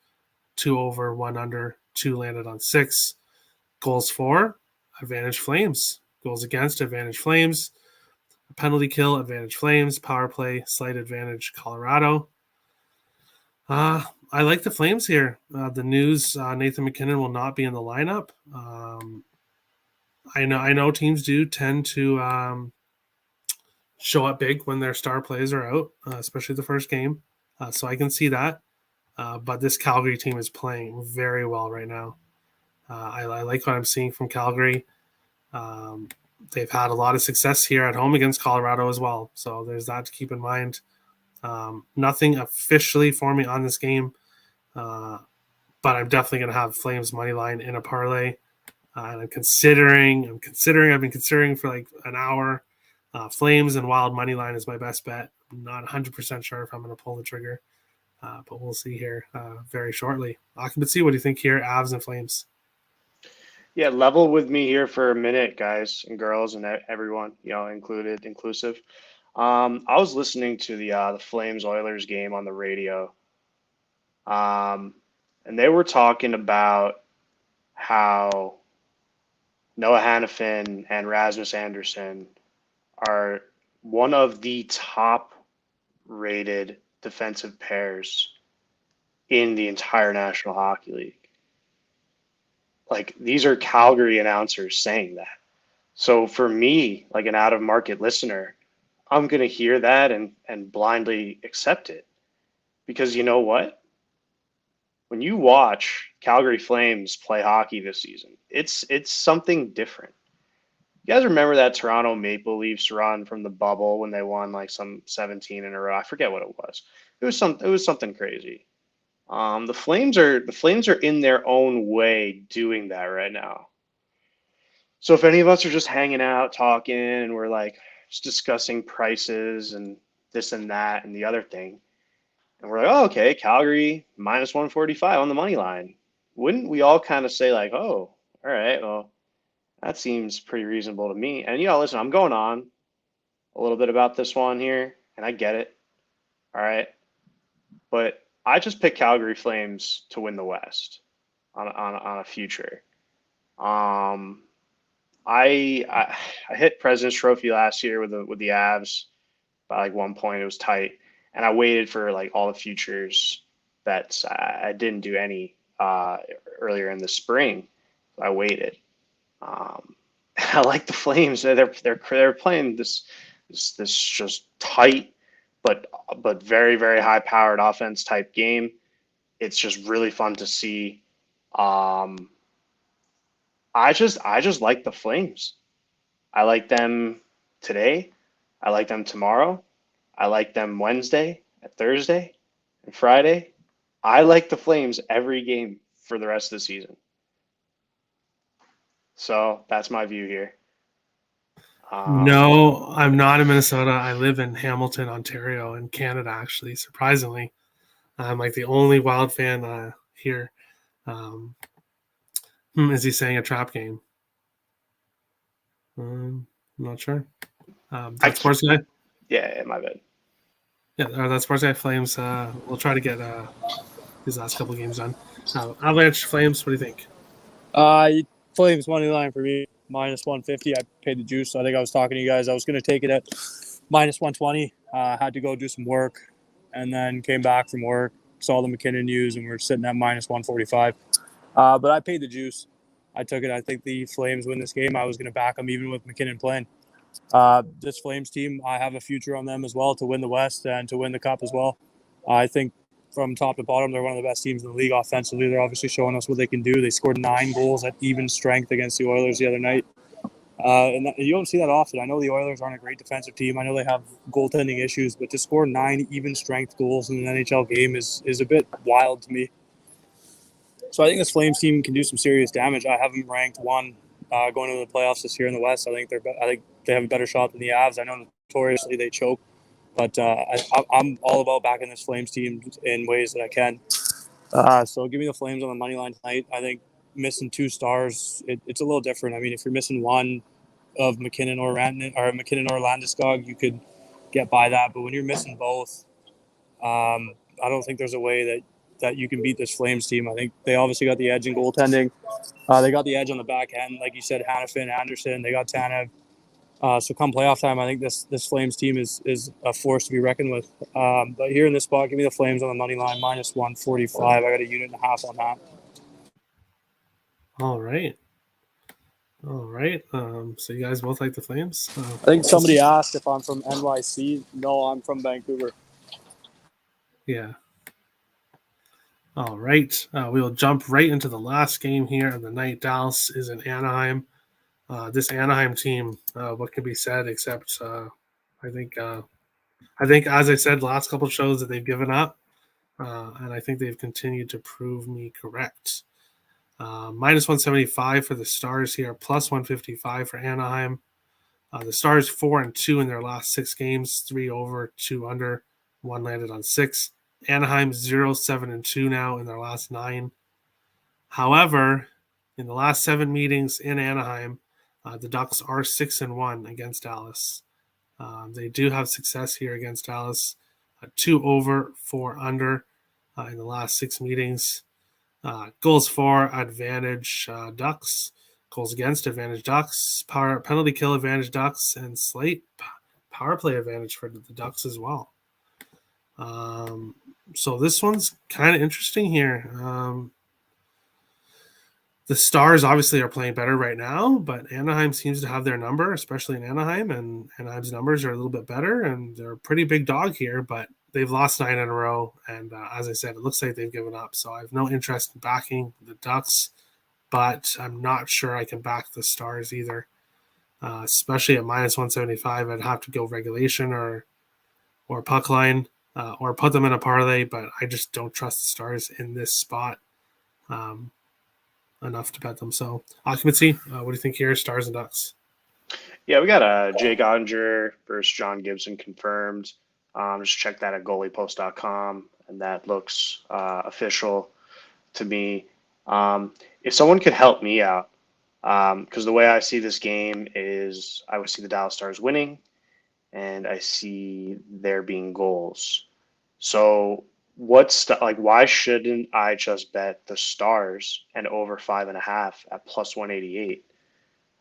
2 over, 1 under, 2 landed on 6. Goals for, advantage Flames. Goals against, advantage Flames. Penalty kill, advantage Flames. Power play, slight advantage Colorado. I like the Flames here. The news, Nathan McKinnon will not be in the lineup. I know teams do tend to show up big when their star players are out, especially the first game. So I can see that. But this Calgary team is playing very well right now. I like what I'm seeing from Calgary. They've had a lot of success here at home against Colorado as well. So there's that to keep in mind. Nothing officially for me on this game, but I'm definitely going to have Flames money line in a parlay. And I've been considering for like an hour. Flames and Wild money line is my best bet. I'm not 100% sure if I'm going to pull the trigger, but we'll see here very shortly. Occupancy, what do you think here, Avs and Flames? Yeah, level with me here for a minute, guys and girls and everyone, inclusive. I was listening to the Flames Oilers game on the radio, and they were talking about how Noah Hannafin and Rasmus Anderson are one of the top rated defensive pairs in the entire National Hockey League. Like, these are Calgary announcers saying that. So for me, like an out of market listener, I'm going to hear that and blindly accept it. Because you know what? When you watch Calgary Flames play hockey this season, it's something different. You guys remember that Toronto Maple Leafs run from the bubble when they won like some 17 in a row? I forget what it was. It was something crazy. The Flames are in their own way doing that right now. So if any of us are just hanging out, talking, and we're like just discussing prices and this and that and the other thing, and we're like, oh, okay, Calgary minus 145 on the money line, wouldn't we all kind of say like, oh, all right, well, that seems pretty reasonable to me? And listen, I'm going on a little bit about this one here, and I get it, all right, but I just picked Calgary Flames to win the West on a future. I hit President's Trophy last year with the Avs by like 1 point. It was tight, and I waited for like all the futures bets. I didn't do any earlier in the spring. I waited. I like the Flames. They're playing this just tight, but very, very high powered offense type game. It's just really fun to see. I just like the Flames. I like them today. I like them tomorrow. I like them Wednesday, Thursday, and Friday. I like the Flames every game for the rest of the season. So that's my view here. No, I'm not in Minnesota. I live in Hamilton, Ontario, in Canada, actually, surprisingly. I'm like the only Wild fan here. Is he saying a trap game? I'm not sure. That's Sports Guy? Yeah, my bad. Yeah, that's Sports Guy. Flames. We'll try to get these last couple games done. Avalanche, Flames, what do you think? Flames money line for me, minus 150. I paid the juice. So I think I was talking to you guys. I was going to take it at minus 120. Had to go do some work, and then came back from work, saw the McKinnon news, and we're sitting at minus 145. But I paid the juice. I took it. I think the Flames win this game. I was going to back them even with McKinnon playing. This Flames team, I have a future on them as well to win the West and to win the Cup as well. I think from top to bottom, they're one of the best teams in the league offensively. They're obviously showing us what they can do. They scored 9 goals at even strength against the Oilers the other night. You don't see that often. I know the Oilers aren't a great defensive team. I know they have goaltending issues, but to score 9 even strength goals in an NHL game is a bit wild to me. So I think this Flames team can do some serious damage. I have them ranked 1 going into the playoffs this year in the West. I think they have a better shot than the Avs. I know notoriously they choke, but I'm all about backing this Flames team in ways that I can. So give me the Flames on the money line tonight. I think missing 2 stars, it's a little different. I mean, if you're missing one of McKinnon or Landeskog, you could get by that. But when you're missing both, I don't think there's a way that you can beat this Flames team. I think they obviously got the edge in goaltending. They got the edge on the back end, like you said, Hannafin, Anderson. They got Tanev. So come playoff time, I think this Flames team is a force to be reckoned with. But here in this spot, give me the Flames on the money line, minus 145. I got a unit and a half on that. All right. So you guys both like the Flames? I think somebody asked if I'm from NYC. No, I'm from Vancouver. Yeah. All right. We will jump right into the last game here of the night. Dallas is in Anaheim. This Anaheim team, what can be said except I think, as I said, last couple of shows that they've given up, and I think they've continued to prove me correct. Minus 175 for the Stars here, plus 155 for Anaheim. The Stars 4-2 in their last 6 games, 3 over, 2 under, 1 landed on 6. Anaheim 0-7-2 now in their last 9. However, in the last 7 meetings in Anaheim, the Ducks are 6-1 against Dallas. They do have success here against Dallas. 2 over, 4 under in the last 6 meetings. Goals for advantage Ducks. Goals against advantage Ducks. Penalty kill advantage Ducks. And slate power play advantage for the Ducks as well. So this one's kind of interesting here. The Stars obviously are playing better right now, but Anaheim seems to have their number, especially in Anaheim, and Anaheim's numbers are a little bit better, and they're a pretty big dog here, but they've lost 9 in a row, and as I said, it looks like they've given up, so I have no interest in backing the Ducks, but I'm not sure I can back the Stars either, especially at minus 175. I'd have to go regulation or puck line, or put them in a parlay, but I just don't trust the Stars in this spot enough to bet them. So occupancy, what do you think here? Stars and Ducks. Yeah, we got Jake Onger versus John Gibson confirmed. Just check that at goaliepost.com, and that looks official to me. If someone could help me out, because the way I see this game is I would see the Dallas Stars winning, and I see there being goals. So why shouldn't I just bet the Stars and over 5.5 at plus 188?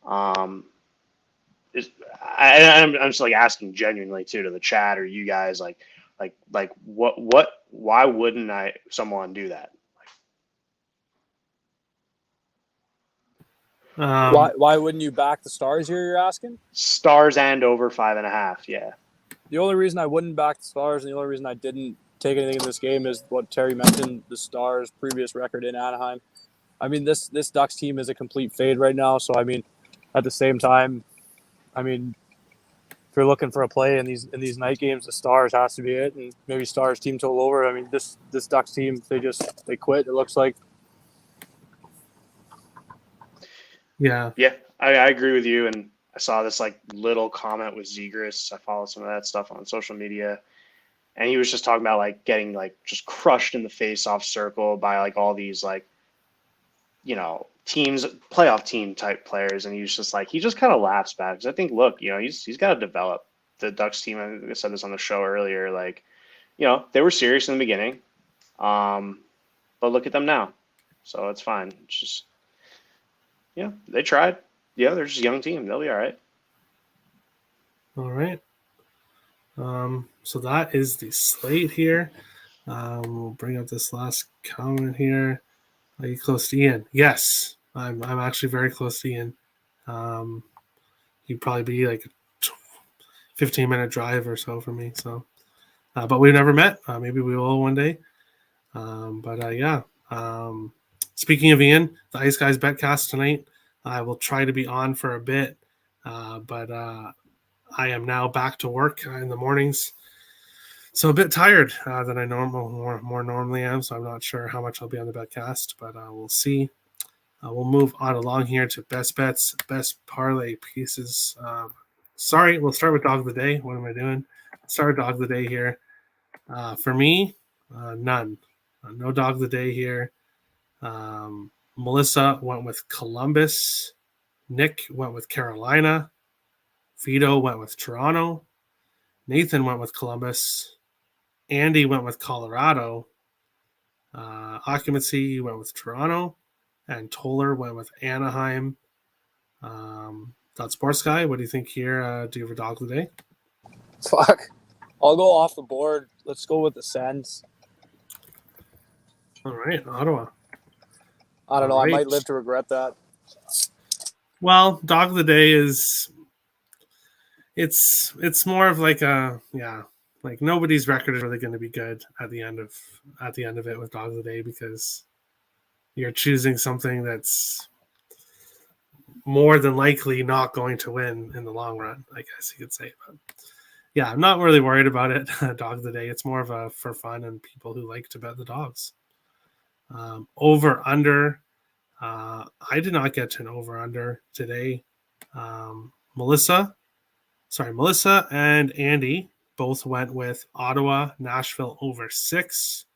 I'm just like asking genuinely too to the chat or you guys why wouldn't someone do that? Why wouldn't you back the Stars here, you're asking? Stars and over 5.5, yeah. The only reason I wouldn't back the Stars and the only reason I didn't take anything in this game is what Terry mentioned, the Stars' previous record in Anaheim. I mean, this Ducks team is a complete fade right now. So, I mean, at the same time, I mean, if you're looking for a play in these night games, the Stars has to be it. And maybe Stars team total over. I mean, this Ducks team, they quit, it looks like. Yeah, I agree with you. And I saw this little comment with Zegras. I follow some of that stuff on social media. And he was just talking about getting just crushed in the face-off circle by all these teams, playoff team type players, and he just kind of laughs back because I think he's got to develop the Ducks team. I said this on the show earlier, they were serious in the beginning, but look at them now, so it's fine. It's just they tried. Yeah, they're just a young team. They'll be all right. All right. So that is the slate here. We'll bring up this last comment here. Are you close to Ian? Yes, I'm actually very close to Ian. He'd probably be like a 15-minute drive or so for me. So, but we've never met. Maybe we will one day. Yeah. Speaking of Ian, the Ice Guys Betcast tonight. I will try to be on for a bit, but I am now back to work in the mornings. So a bit tired than I more normally am. So I'm not sure how much I'll be on the Betcast, but we'll see. We'll move on along here to best bets, best parlay pieces. Sorry, we'll start with dog of the day. What am I doing? Start dog of the day here. For me, none. No dog of the day here. Melissa went with Columbus. Nick went with Carolina. Vito went with Toronto. Nathan went with Columbus. Andy went with Colorado. Occupancy went with Toronto. And Toller went with Anaheim. That's Sports Guy. What do you think here? Do you have a dog of the day? Fuck. I'll go off the board. Let's go with the Sens. All right, Ottawa. I don't know. All right. I might live to regret that. Well, dog of the day is it's more of like like nobody's record is really going to be good at the end of it with dog of the day because you're choosing something that's more than likely not going to win in the long run, I guess you could say. But yeah, I'm not really worried about it. Dog of the day. It's more of a for fun and people who like to bet the dogs. Over under. I did not get to an over under today. Melissa and Andy both went with Ottawa, Nashville over 6.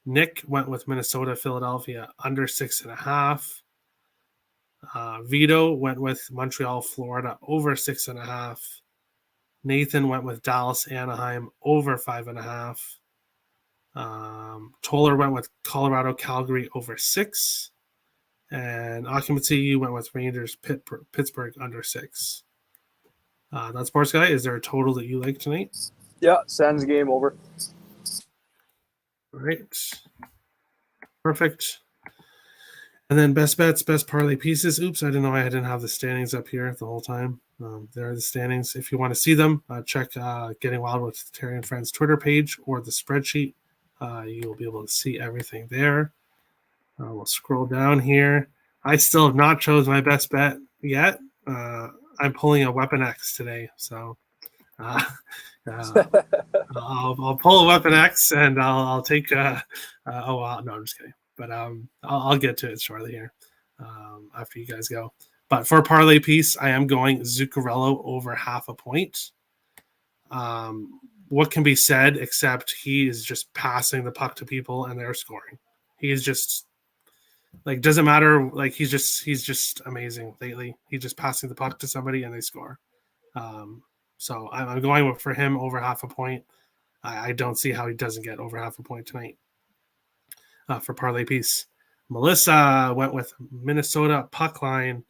Nick went with Minnesota, Philadelphia under 6.5. Vito went with Montreal, Florida over 6.5. Nathan went with Dallas, Anaheim over 5.5. Toller went with Colorado, Calgary over 6. And occupancy went with Rangers, Pittsburgh under 6. That's Sports Guy. Is there a total that you like tonight? Yeah, Sens game over. All right. Perfect. And then best bets, best parlay pieces. Oops, I didn't know I didn't have the standings up here the whole time. There are the standings. If you want to see them, check Getting Wild with Terry and Friends Twitter page or the spreadsheet. You will be able to see everything there. We'll scroll down here. I still have not chose my best bet yet. I'm pulling a Weapon X today, so I'll pull a Weapon X and I'll take. No, I'm just kidding. But I'll get to it shortly here after you guys go. But for parlay piece, I am going Zuccarello over 0.5 point. What can be said except he is just passing the puck to people and they're scoring. He is just like doesn't matter. Like he's just amazing lately. He's just passing the puck to somebody and they score. So I'm going for him over 0.5 point. I don't see how he doesn't get over 0.5 point tonight. For parlay piece, Melissa went with Minnesota puck line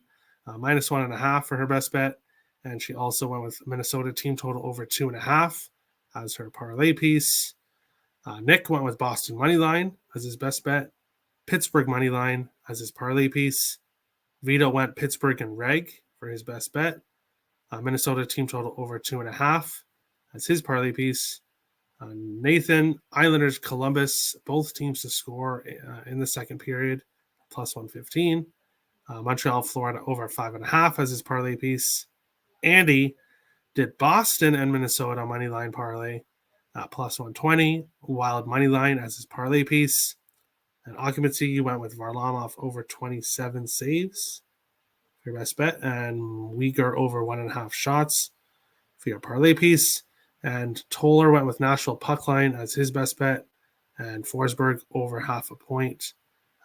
-1.5 for her best bet, and she also went with Minnesota team total over 2.5 as her parlay piece. Nick went with Boston money line as his best bet, Pittsburgh money line as his parlay piece. Vito went Pittsburgh and reg for his best bet. Minnesota team total over 2.5 as his parlay piece. Nathan, Islanders, Columbus, both teams to score in the second period, +115. Montreal, Florida, over 5.5 as his parlay piece. Andy did Boston and Minnesota money line parlay, +120. Wild money line as his parlay piece. And occupancy, you went with Varlamov over 27 saves for your best bet, and Uyghur over 1.5 shots for your parlay piece. And Toller went with Nashville puck line as his best bet, and Forsberg over 0.5 point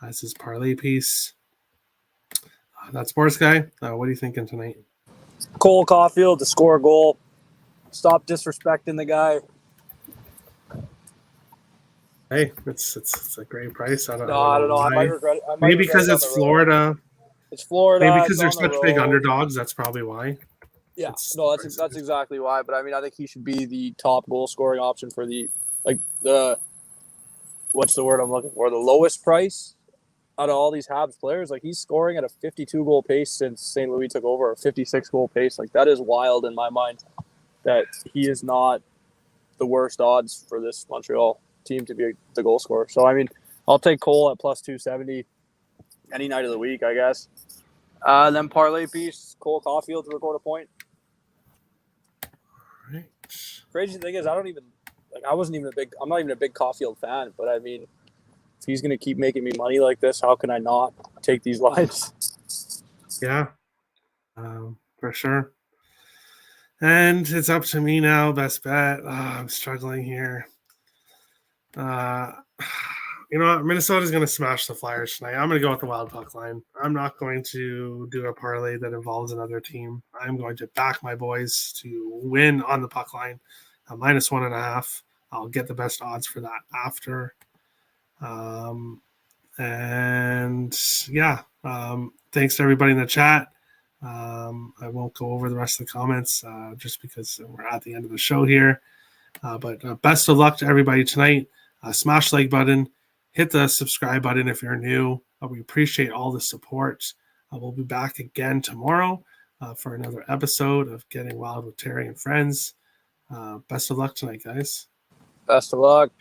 as his parlay piece. That's Sports Guy. What are you thinking tonight? Cole Caulfield to score a goal. Stop disrespecting the guy. Hey, it's a great price. I don't No, I don't know. why. I might regret it. Maybe because it's Florida. It's Florida. Maybe because they're it's on the such big road. underdogs. That's probably why. Yeah, that's exactly why. But I mean, I think he should be the top goal scoring option for the what's the word I'm looking for? The lowest price. out of all these Habs players, like he's scoring at a 52 goal pace since St. Louis took over, a 56 goal pace. Like that is wild in my mind that he is not the worst odds for this Montreal team to be the goal scorer. So, I mean, I'll take Cole at plus 270 any night of the week, I guess. Then parlay piece, Cole Caulfield to record a point. Right. Crazy thing is, I'm not even a big Caulfield fan, but I mean, if he's going to keep making me money like this, how can I not take these lines? Yeah, for sure. And it's up to me now. Best bet. I'm struggling here. You know what? Minnesota's going to smash the Flyers tonight. I'm going to go with the wild puck line. I'm not going to do a parlay that involves another team. I'm going to back my boys to win on the puck line, -1.5. I'll get the best odds for that after. Thanks to everybody in the chat. I won't go over the rest of the comments just because we're at the end of the show here. But best of luck to everybody tonight. Smash the like button. Hit the subscribe button if you're new. We appreciate all the support. We'll be back again tomorrow for another episode of Getting Wild with Terry and Friends. Best of luck tonight, guys. Best of luck.